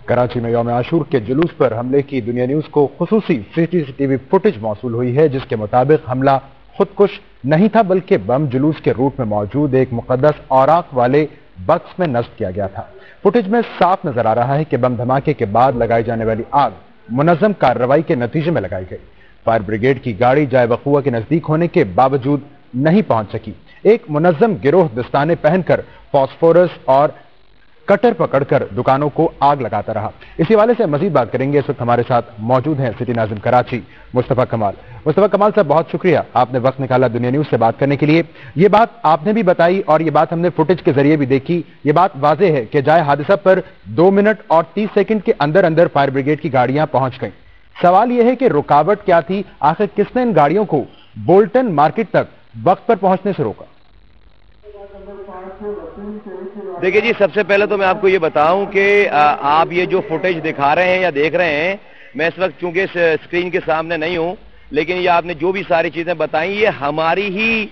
कराची में यौम आशूर के जुलूस पर हमले की दुनिया न्यूज को खुसूसी सीसीटीवी फुटेज मौसूल हुई है, जिसके मुताबिक हमला खुदकुश नहीं था बल्कि बम जुलूस के रूट में मौजूद एक मुकद्दस औराक वाले बक्स में नस्ब किया गया था। फुटेज में साफ नजर आ रहा है कि बम धमाके के बाद लगाई जाने वाली आग मुनज़्ज़म कार्रवाई के नतीजे में लगाई गई। फायर ब्रिगेड की गाड़ी जाए वक़ुआ के नजदीक होने के बावजूद नहीं पहुंच सकी। एक मुनज़्ज़म गिरोह दस्ताने पहनकर फास्फोरस और कटर पकड़कर दुकानों को आग लगाता रहा। इसी हवाले से मजीद बात करेंगे। इस वक्त हमारे साथ मौजूद हैं सिटी नाज़िम कराची मुस्तफा कमाल। मुस्तफा कमाल साहब, बहुत शुक्रिया, आपने वक्त निकाला दुनिया न्यूज से बात करने के लिए। ये बात आपने भी बताई और ये बात हमने फुटेज के जरिए भी देखी। ये बात वाज़ेह है कि जाए हादसा पर 2 मिनट और 30 सेकंड के अंदर अंदर फायर ब्रिगेड की गाड़ियां पहुंच गईं। सवाल यह है कि रुकावट क्या थी, आखिर किसने इन गाड़ियों को बोल्टन मार्केट तक वक्त पर पहुंचने से रोका? देखिए जी, सबसे पहले तो मैं आपको ये बताऊं कि आप ये जो फुटेज दिखा रहे हैं या देख रहे हैं, मैं इस वक्त चूंकि इस स्क्रीन के सामने नहीं हूं, लेकिन ये आपने जो भी सारी चीजें बताई ये हमारी ही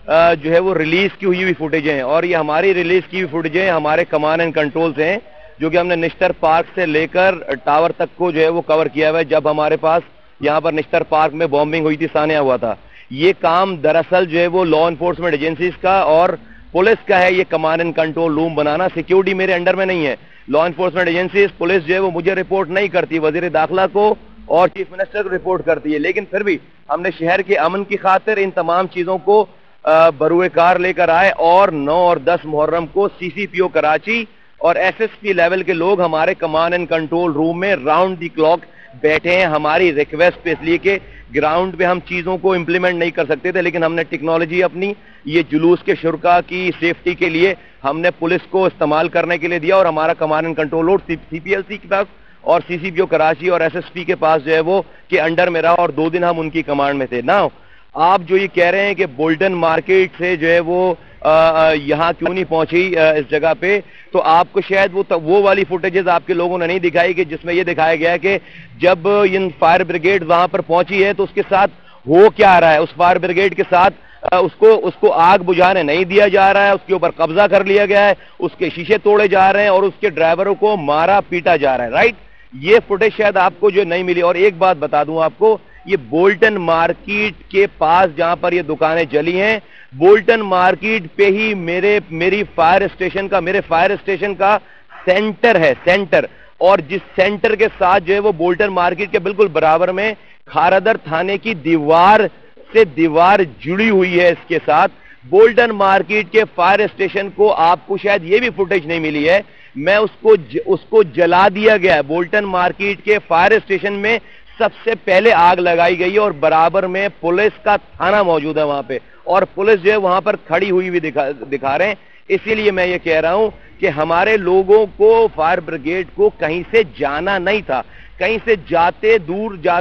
जो है वो रिलीज की हुई फुटेज हैं। और ये हमारी रिलीज की हुई फुटेज हैं हमारे कमांड एंड कंट्रोल से हैं, जो कि हमने निश्तर पार्क से लेकर टावर तक को जो है वो कवर किया हुआ है। जब हमारे पास यहाँ पर निश्तर पार्क में बॉम्बिंग हुई थी, सानिया हुआ था, ये काम दरअसल जो है वो लॉ एनफोर्समेंट एजेंसीज का और पुलिस का है। ये command and control room banana, security मेरे अंडर में नहीं है। लॉ एनफोर्समेंट एजेंसीज, पुलिस जो है वो मुझे रिपोर्ट नहीं करती, वजीर दाखिला को और चीफ मिनिस्टर को रिपोर्ट करती है। लेकिन फिर भी हमने शहर के अमन की खातिर इन तमाम चीजों को बरूए कार लेकर आए और 9 और 10 मुहर्रम को सीसीपीओ कराची और एसएसपी लेवल के लोग हमारे कमांड एंड कंट्रोल रूम में राउंड दी क्लॉक बैठे हैं हमारी रिक्वेस्ट पे, इसलिए कि ग्राउंड पे हम चीजों को इंप्लीमेंट नहीं कर सकते थे। लेकिन हमने टेक्नोलॉजी अपनी ये जुलूस के शुरका की सेफ्टी के लिए हमने पुलिस को इस्तेमाल करने के लिए दिया और हमारा command and control room CPLC के पास और सीसीपीओ कराची और एसएसपी के पास जो है वो के अंडर में रहा और 2 दिन हम उनकी कमांड में थे। ना आप जो ये कह रहे हैं कि बोल्टन मार्केट से जो है वो यहाँ क्यों नहीं पहुंची इस जगह पे, तो आपको शायद वो वाली फुटेजेस आपके लोगों ने नहीं दिखाई कि जिसमें ये दिखाया गया है कि जब इन फायर ब्रिगेड वहां पर पहुंची है तो उसके साथ हो क्या रहा है। उस फायर ब्रिगेड के साथ उसको आग बुझाने नहीं दिया जा रहा है, उसके ऊपर कब्जा कर लिया गया है, उसके शीशे तोड़े जा रहे हैं और उसके ड्राइवरों को मारा पीटा जा रहा है। राइट, ये फुटेज शायद आपको जो नहीं मिली। और एक बात बता दूं आपको, ये बोल्टन मार्केट के पास जहां पर ये दुकानें जली हैं, बोल्टन मार्केट पे ही मेरे फायर स्टेशन का सेंटर है, सेंटर। और जिस सेंटर के साथ जो है वो बोल्टन मार्केट के बिल्कुल बराबर में खारदर थाने की दीवार से दीवार जुड़ी हुई है। इसके साथ बोल्टन मार्केट के फायर स्टेशन को आपको शायद ये भी फुटेज नहीं मिली है, मैं उसको जला दिया गया है। बोल्टन मार्केट के फायर स्टेशन में सबसे पहले आग लगाई गई है और बराबर में पुलिस का थाना मौजूद है वहां पे, और पुलिस जो है वहां पर खड़ी हुई भी दिखा रहे हैं। इसीलिए मैं ये कह रहा हूं कि हमारे लोगों को, फायर ब्रिगेड को कहीं से जाना नहीं था। कहीं से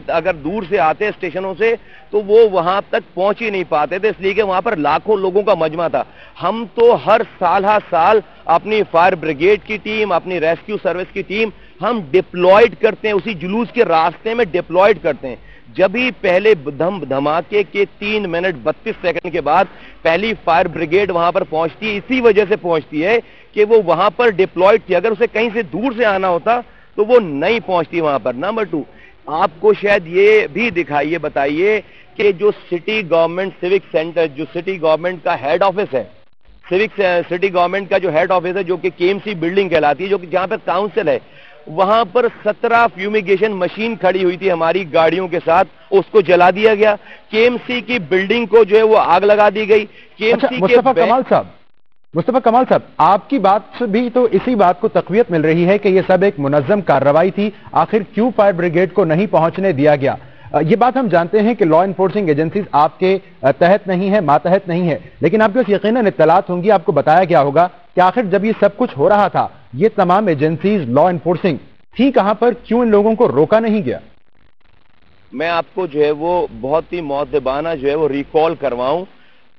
अगर दूर से आते स्टेशनों से तो वो वहां तक पहुंच ही नहीं पाते थे, इसलिए कि वहां पर लाखों लोगों का मजमा था। हम तो हर साल अपनी फायर ब्रिगेड की टीम, अपनी रेस्क्यू सर्विस की टीम हम डिप्लॉयड करते हैं, उसी जुलूस के रास्ते में डिप्लॉयड करते हैं। जब ही पहले धमाके के 3 मिनट 32 सेकंड के बाद पहली फायर ब्रिगेड वहां पर पहुंचती है, इसी वजह से पहुंचती है कि वो वहां पर डिप्लॉयड थी। अगर उसे कहीं से दूर से आना होता तो वो नहीं पहुंचती वहां पर। नंबर 2, आपको शायद ये भी दिखाइए, बताइए कि जो सिटी गवर्नमेंट सिविक सेंटर, जो सिटी गवर्नमेंट का हेड ऑफिस है, सिटी गवर्नमेंट का जो हेड ऑफिस है, जो कि केएमसी बिल्डिंग कहलाती है, जो कि जहां पर काउंसिल है, वहां पर 17 फ्यूमिगेशन मशीन खड़ी हुई थी हमारी गाड़ियों के साथ, उसको जला दिया गया। केएमसी की बिल्डिंग को जो है वो आग लगा दी गई। केएमसी मुस्तफा कमाल साहब, आपकी बात से भी तो इसी बात को तक़वियत मिल रही है कि यह सब एक मुनज़्ज़म कार्रवाई थी। आखिर क्यों फायर ब्रिगेड को नहीं पहुंचने दिया गया? ये बात हम जानते हैं कि लॉ एनफोर्सिंग एजेंसीज आपके तहत नहीं है, मातहत नहीं है, लेकिन आपके पास यकीनन इत्तलात होंगी, आपको बताया गया होगा कि आखिर जब ये सब कुछ हो रहा था, ये तमाम एजेंसीज लॉ एनफोर्सिंग थी कहां पर? क्यों इन लोगों को रोका नहीं गया? मैं आपको जो है वो बहुत ही मुअद्दबाना जो है वो रिकॉल करवाऊं,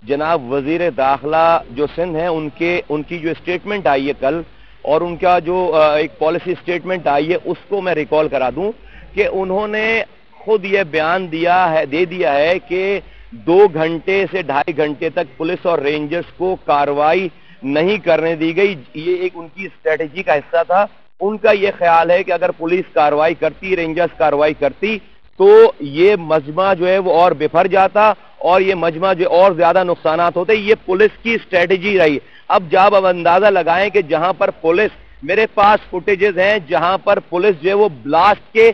जनाब वजीर दाखिला जो सिंध है उनकी जो स्टेटमेंट आई है कल, और उनका जो एक पॉलिसी स्टेटमेंट आई है, उसको मैं रिकॉल करा दूं कि उन्होंने खुद ये बयान दे दिया है कि 2 घंटे से 2.5 घंटे तक पुलिस और रेंजर्स को कार्रवाई नहीं करने दी गई। ये एक उनकी स्ट्रेटेजी का हिस्सा था ان کا یہ خیال ہے کہ اگر پولیس کارروائی کرتی، رینجرز کارروائی کرتی تو یہ مجمع جو ہے وہ اور بفر جاتا اور یہ مجمع جو اور زیادہ نقصانات ہوتے. یہ پولیس کی اسٹریٹجی رہی. اب جب اب اندازہ لگائیں کہ جہاں پر پولیس، میرے پاس فوٹیجز ہیں جہاں پر پولیس جو ہے وہ بلاسٹ کے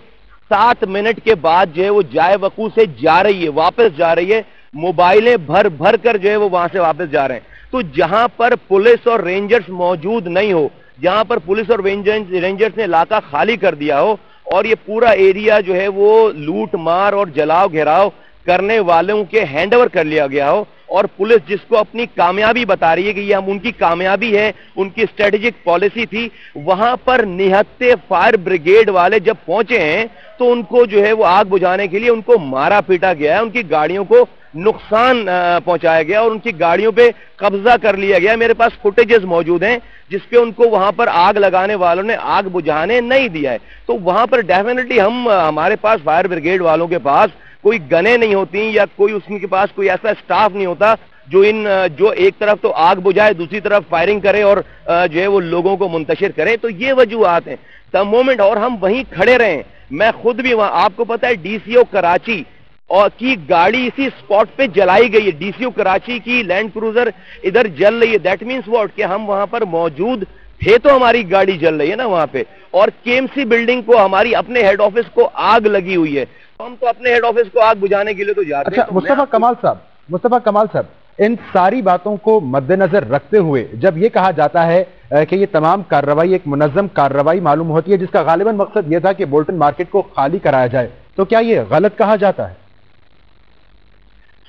7 منٹ کے بعد جو ہے وہ جائے وقوع سے جا رہی ہے، واپس جا رہی ہے، موبائلیں بھر بھر کر جو ہے وہ وہاں سے واپس جا رہے ہیں. تو جہاں پر پولیس اور رینجرز موجود نہیں ہو، جہاں پر پولیس اور رینجرز نے علاقہ خالی کر دیا ہو اور یہ پورا ایریا جو ہے وہ لوٹ مار اور جلاؤ گھیراؤ کرنے والوں کے ہینڈ اوور کر لیا گیا ہو، اور پولیس جس کو اپنی کامیابی بتا رہی ہے کہ یہ ہم ان کی کامیابی ہے، ان کی اسٹریٹجک پالیسی تھی، وہاں پر نہتے فائر بریگیڈ والے جب پہنچے ہیں تو ان کو جو ہے وہ آگ بجھانے کے لیے ان کو مارا پیٹا گیا ہے، ان کی گاڑیوں کو نقصان پہنچایا گیا اور ان کی گاڑیوں پہ قبضہ کر لیا گیا. میرے پاس فوٹیجز موجود ہیں جس پہ ان کو وہاں پر آگ لگانے والوں نے آگ بجھانے نہیں دیا ہے. تو وہاں پر ڈیفینیٹلی ہمارے پاس فائر بریگیڈ والوں کے پاس کوئی گنیں نہیں ہوتی یا کوئی اس کے پاس کوئی ایسا سٹاف نہیں ہوتا جو ایک طرف تو آگ بجھائے دوسری طرف فائرنگ کرے اور جو ہے وہ لوگوں کو منتشر کرے. تو یہ وجوہات ہیں دا مومنٹ، اور ہم وہیں کھڑے رہے. میں خود بھی وہاں، آپ کو پتا ہے ڈی سی او کراچی اور کی گاڑی اسی سپاٹ پہ جلائی گئی ہے. ڈی سی او کراچی کی لینڈ کروزر ادھر جل رہی ہے. دیٹ مینس واٹ کہ ہم وہاں پر موجود تھے تو ہماری گاڑی جل رہی ہے نا وہاں پہ. اور کے ایم سی بلڈنگ کو، ہماری اپنے ہیڈ آفس کو آگ لگی ہوئی ہے. ہم تو اپنے ہیڈ آفس کو آگ بجھانے کے لیے تو جاتے ہیں. اچھا مصطفیٰ کمال صاحب، ان ساری باتوں کو مد نظر رکھتے ہوئے جب یہ کہا جاتا ہے کہ یہ تمام کارروائی ایک منظم کارروائی معلوم ہوتی ہے جس کا غالباً مقصد یہ تھا کہ بولٹن مارکیٹ کو خالی کرایا جائے، تو کیا یہ غلط کہا جاتا ہے؟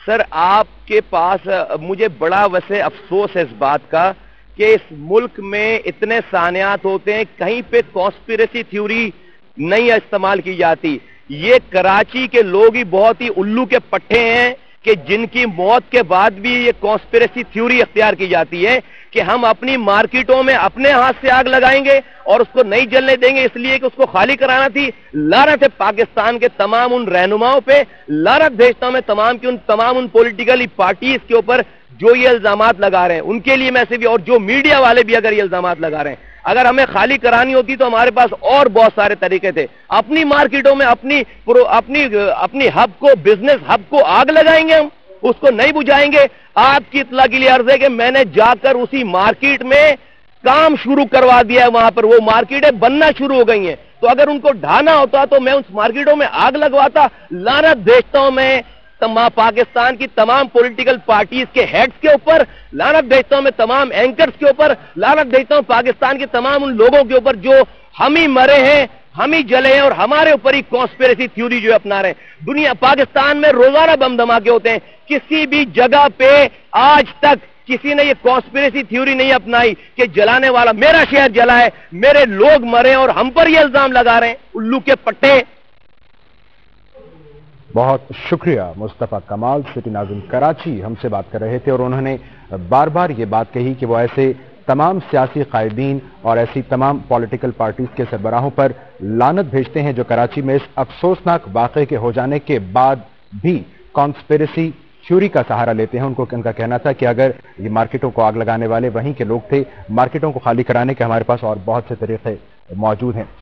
سر آپ کے پاس مجھے بڑا ویسے افسوس ہے اس بات کا کہ اس ملک میں اتنے سانحات ہوتے ہیں، کہیں پہ کانسپیریسی تھیوری نہیں استعمال کی جاتی. یہ کراچی کے لوگ ہی بہت ہی الو کے پٹھے ہیں کہ جن کی موت کے بعد بھی یہ کانسپیریسی تھیوری اختیار کی جاتی ہے کہ ہم اپنی مارکیٹوں میں اپنے ہاتھ سے آگ لگائیں گے اور اس کو نہیں جلنے دیں گے اس لیے کہ اس کو خالی کرانا تھی. لعنت ہے پاکستان کے تمام ان رہنماؤں پہ، لعنت بھیجتا ہوں میں تمام ان پولیٹیکل پارٹیز کے اوپر جو یہ الزامات لگا رہے ہیں. ان کے لیے میں سے بھی، اور جو میڈیا والے بھی اگر یہ الزامات لگا رہے ہیں، اگر ہمیں خالی کرانی ہوتی تو ہمارے پاس اور بہت سارے طریقے تھے. اپنی مارکیٹوں میں اپنی ہب کو، بزنس ہب کو آگ لگائیں گے، ہم اس کو نہیں بجھائیں گے. آپ کی اطلاع کے لیے عرض ہے کہ میں نے جا کر اسی مارکیٹ میں کام شروع کروا دیا ہے. وہاں پر وہ مارکیٹیں بننا شروع ہو گئی ہیں. تو اگر ان کو ڈھانا ہوتا تو میں اس مارکیٹوں میں آگ لگواتا. لعنت بھیجتا ہوں میں پاکستان کی تمام پولیٹیکل پارٹیز کے ہیڈز کے اوپر، لعنت بھیجتا ہوں میں تمام اینکرز کے اوپر، لعنت بھیجتا ہوں پاکستان کے تمام ان لوگوں کے اوپر جو ہم ہی مرے ہیں، ہم ہی جلے ہیں اور ہمارے اوپر ہی کانسپیریسی تھیوری جو اپنا رہے ہیں. پاکستان میں روزانہ بم دھماکے ہوتے ہیں. کسی بھی جگہ پہ آج تک کسی نے یہ کانسپیریسی تھیوری نہیں اپنائی کہ جلانے والا میرا شہر جلا ہے، میرے لوگ مرے اور ہم پر یہ الزام لگا رہے ہیں الو کے پٹے. بہت شکریہ مصطفیٰ کمال، سٹی ناظم کراچی ہم سے بات کر رہے تھے، اور انہوں نے بار بار یہ بات کہی کہ وہ ایسے تمام سیاسی قائدین اور ایسی تمام پولیٹیکل پارٹیز کے سربراہوں پر لعنت بھیجتے ہیں جو کراچی میں اس افسوسناک واقعے کے ہو جانے کے بعد بھی کانسپیریسی تھیوری کا سہارا لیتے ہیں. ان کا کہنا تھا کہ اگر یہ مارکیٹوں کو آگ لگانے والے وہیں کے لوگ تھے، مارکیٹوں کو خالی کرانے کے ہمارے پاس اور بہت سے طریقے موجود ہیں.